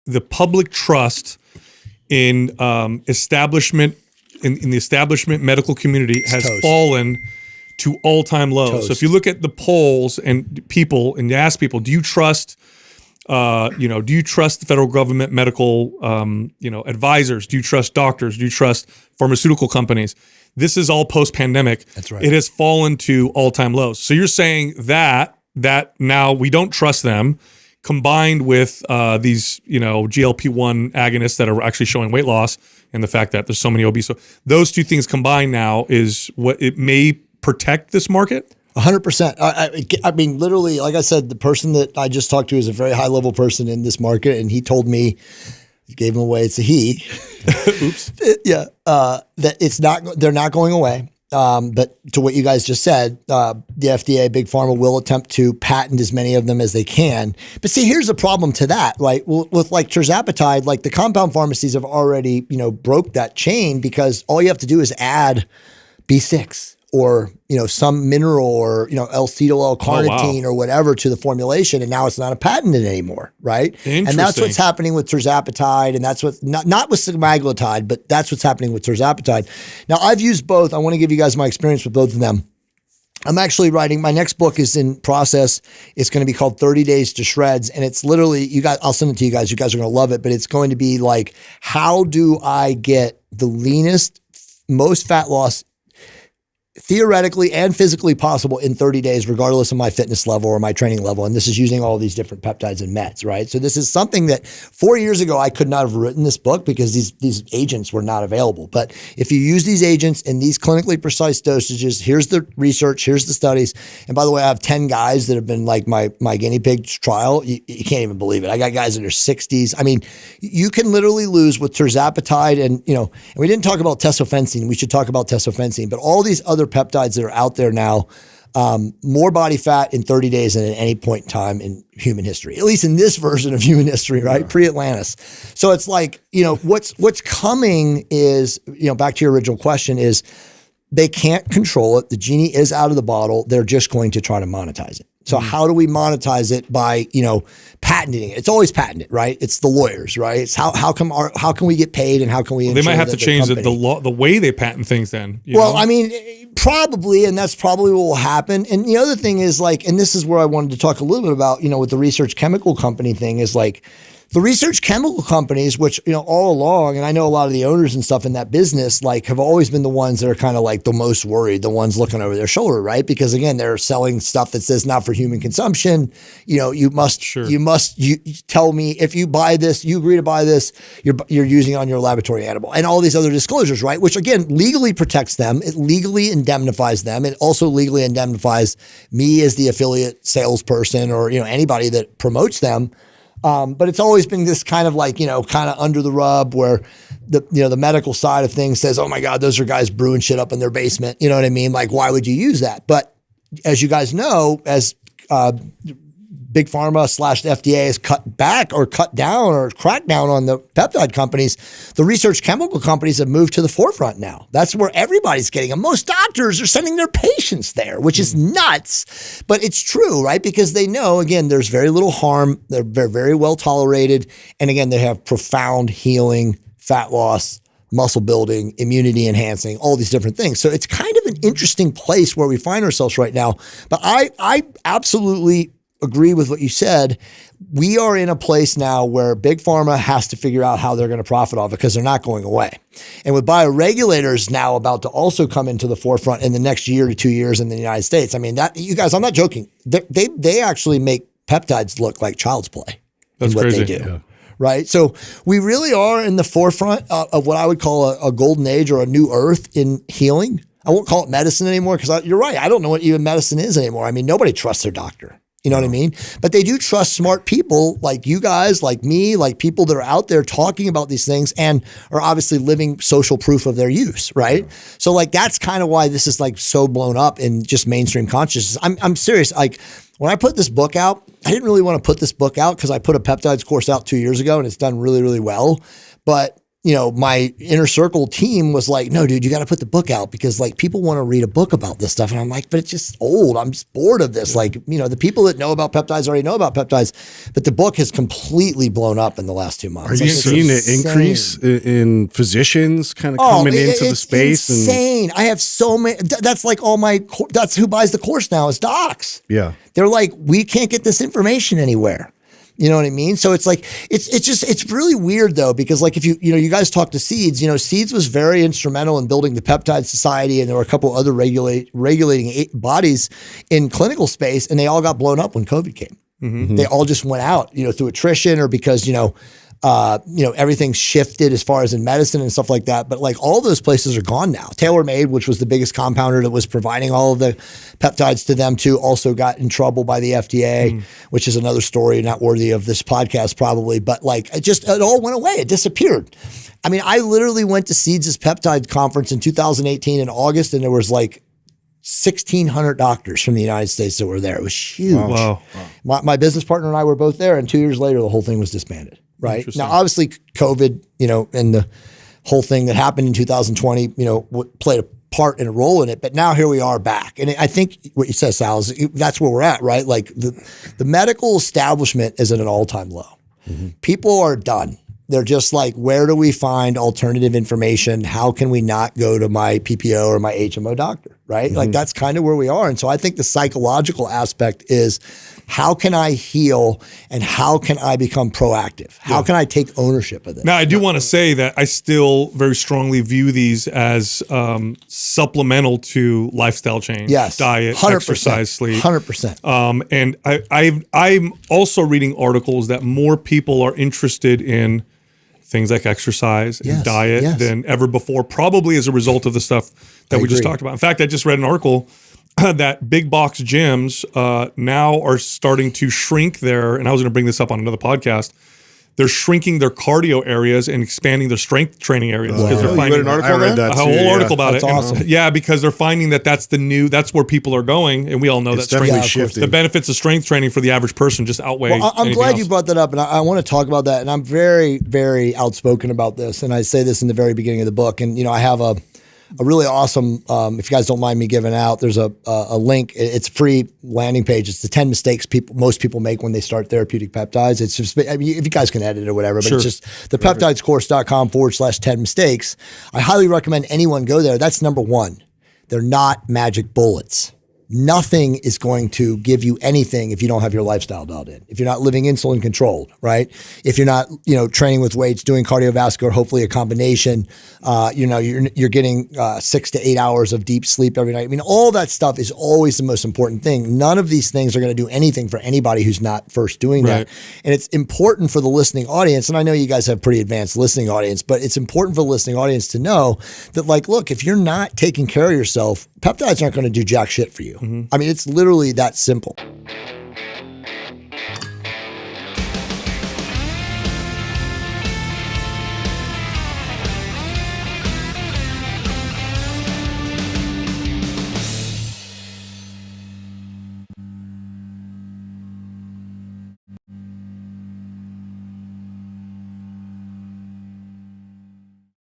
the public trust in establishment in the establishment medical community has fallen to all-time lows. So if you look at the polls and people and you ask people, do you trust do you trust the federal government, medical advisors? Do you trust doctors? Do you trust pharmaceutical companies? This is all post-pandemic. That's right. It has fallen to all-time lows. So you're saying that now we don't trust them, combined with these, GLP-1 agonists that are actually showing weight loss, and the fact that there's so many obese. So those two things combined now is what it may protect this market? 100%. I mean, literally, like I said, the person that I just talked to is a very high-level person in this market, and he told me, gave him away, it's a he. Oops. Yeah. That they're not going away. But to what you guys just said, the FDA, Big Pharma will attempt to patent as many of them as they can. But see, here's the problem to that, right? With like tirzepatide, like the compound pharmacies have already, broke that chain, because all you have to do is add B6 or, some mineral or, L-acetyl L-carnitine or whatever to the formulation. And now it's not a patented anymore, right? And that's what's happening with tirzepatide. And that's what, not with semaglutide, but that's what's happening with tirzepatide. Now, I've used both. I want to give you guys my experience with both of them. I'm actually writing, my next book is in process. It's going to be called 30 Days to Shreds. And it's literally, I'll send it to you guys. You guys are going to love it. But it's going to be like, how do I get the leanest, most fat loss theoretically and physically possible in 30 days, regardless of my fitness level or my training level. And this is using all these different peptides and meds, right? So this is something that 4 years ago, I could not have written this book because these agents were not available. But if you use these agents in these clinically precise dosages, here's the research, here's the studies. And by the way, I have 10 guys that have been like my guinea pig trial. You can't even believe it. I got guys in their 60s. I mean, you can literally lose with tirzepatide and we didn't talk about tesofensine. We should talk about tesofensine, but all these other peptides that are out there now, more body fat in 30 days than at any point in time in human history, at least in this version of human history, right? Yeah. Pre-Atlantis. So it's like, what's coming is, back to your original question, is they can't control it. The genie is out of the bottle. They're just going to try to monetize it. So how do we monetize it? By, patenting it. It's always patented, right? It's the lawyers, right? It's how can we get paid and how can we? Well, they might have to change the law, the way they patent things. Then, I mean, probably, and that's probably what will happen. And the other thing is like, and this is where I wanted to talk a little bit about, with the research chemical company thing is like. The research chemical companies, which, all along, and I know a lot of the owners and stuff in that business, like have always been the ones that are kind of like the most worried, the ones looking over their shoulder, right? Because again, they're selling stuff that says not for human consumption. You tell me if you buy this, you agree to buy this, you're using it on your laboratory animal and all these other disclosures, right? Which again, legally protects them. It legally indemnifies them. It also legally indemnifies me as the affiliate salesperson or, anybody that promotes them. But it's always been this kind of like, kind of under the rug where the medical side of things says, oh my God, those are guys brewing shit up in their basement. You know what I mean? Like, why would you use that? But as you guys know, as Big Pharma / the FDA has cut back or cut down or cracked down on the peptide companies, the research chemical companies have moved to the forefront now. That's where everybody's getting them. Most doctors are sending their patients there, which is nuts, but it's true, right? Because they know, again, there's very little harm. They're very, very well tolerated. And again, they have profound healing, fat loss, muscle building, immunity enhancing, all these different things. So it's kind of an interesting place where we find ourselves right now. But I absolutely agree with what you said. We are in a place now where Big Pharma has to figure out how they're going to profit off it because they're not going away. And with bioregulators now about to also come into the forefront in the next year to 2 years in the United States. I mean, that you guys, I'm not joking. They actually make peptides look like child's play. That's what crazy. They do. Yeah. Right. So we really are in the forefront of what I would call a golden age or a new earth in healing. I won't call it medicine anymore because you're right. I don't know what even medicine is anymore. I mean, nobody trusts their doctor. You know what I mean? But they do trust smart people like you guys, like me, like people that are out there talking about these things and are obviously living social proof of their use, right? Yeah. So like that's kind of why this is like so blown up in just mainstream consciousness. I'm serious. Like when I put this book out, I didn't really want to put this book out because I put a peptides course out 2 years ago and it's done really, really well. But my inner circle team was like, no, dude, you got to put the book out because like people want to read a book about this stuff. And I'm like, but it's just old. I'm just bored of this. Like, the people that know about peptides already know about peptides, but the book has completely blown up in the last 2 months. Are you seeing an increase in physicians kind of coming into the space? It's insane. I have so many, that's like that's who buys the course now is docs. Yeah. They're like, we can't get this information anywhere. You know what I mean? So it's like, it's really weird though, because like if you guys talk to Seeds, Seeds was very instrumental in building the Peptide Society, and there were a couple other regulating bodies in clinical space, and they all got blown up when COVID came. Mm-hmm. They all just went out, through attrition or because, everything shifted as far as in medicine and stuff like that. But like all those places are gone now. TaylorMade, which was the biggest compounder that was providing all of the peptides to them too, also got in trouble by the FDA, which is another story not worthy of this podcast probably. But like it all went away. It disappeared. I mean, I literally went to Seeds' peptide conference in 2018 in August, and there was like 1,600 doctors from the United States that were there. It was huge. Wow. My business partner and I were both there, and 2 years later, the whole thing was disbanded. Right. Now, obviously, COVID, and the whole thing that happened in 2020, played a part and a role in it. But now here we are back. And I think what you said, Sal, is that's where we're at, right? Like the medical establishment is at an all-time low. Mm-hmm. People are done. They're just like, where do we find alternative information? How can we not go to my PPO or my HMO doctor, right? Mm-hmm. Like that's kind of where we are. And so I think the psychological aspect is how can I heal and how can I become proactive? How can I take ownership of this? Now, I do want to say that I still very strongly view these as supplemental to lifestyle change, diet, 100%, exercise, sleep. 100%. And I'm also reading articles that more people are interested in things like exercise and diet than ever before, probably as a result of the stuff that we just talked about. In fact, I just read an article that big box gyms now are starting to shrink and I was going to bring this up on another podcast, they're shrinking their cardio areas and expanding their strength training areas. Because they're finding an article a whole article about that's it. Awesome. And, because they're finding that's where people are going. And we all know it's that definitely shifting. The benefits of strength training for the average person just outweigh. Well, I'm glad else. you brought that up, and I want to talk about that. And I'm very, very outspoken about this. And I say this in the very beginning of the book. And, I have a really awesome, if you guys don't mind me giving out, there's a link. It's a free landing page. It's the 10 mistakes most people make when they start therapeutic peptides. It's just, if you guys can edit it or whatever, but it's just the peptidescourse.com/10 mistakes. I highly recommend anyone go there. That's number one. They're not magic bullets. Nothing is going to give you anything if you don't have your lifestyle dialed in. If you're not living insulin controlled, right? If you're not, training with weights, doing cardiovascular, hopefully a combination, you're getting 6 to 8 hours of deep sleep every night. I mean, all that stuff is always the most important thing. None of these things are going to do anything for anybody who's not first doing that. And it's important for the listening audience. And I know you guys have pretty advanced listening audience, but it's important for the listening audience to know that, like, look, if you're not taking care of yourself, peptides aren't going to do jack shit for you. Mm-hmm. I mean, it's literally that simple.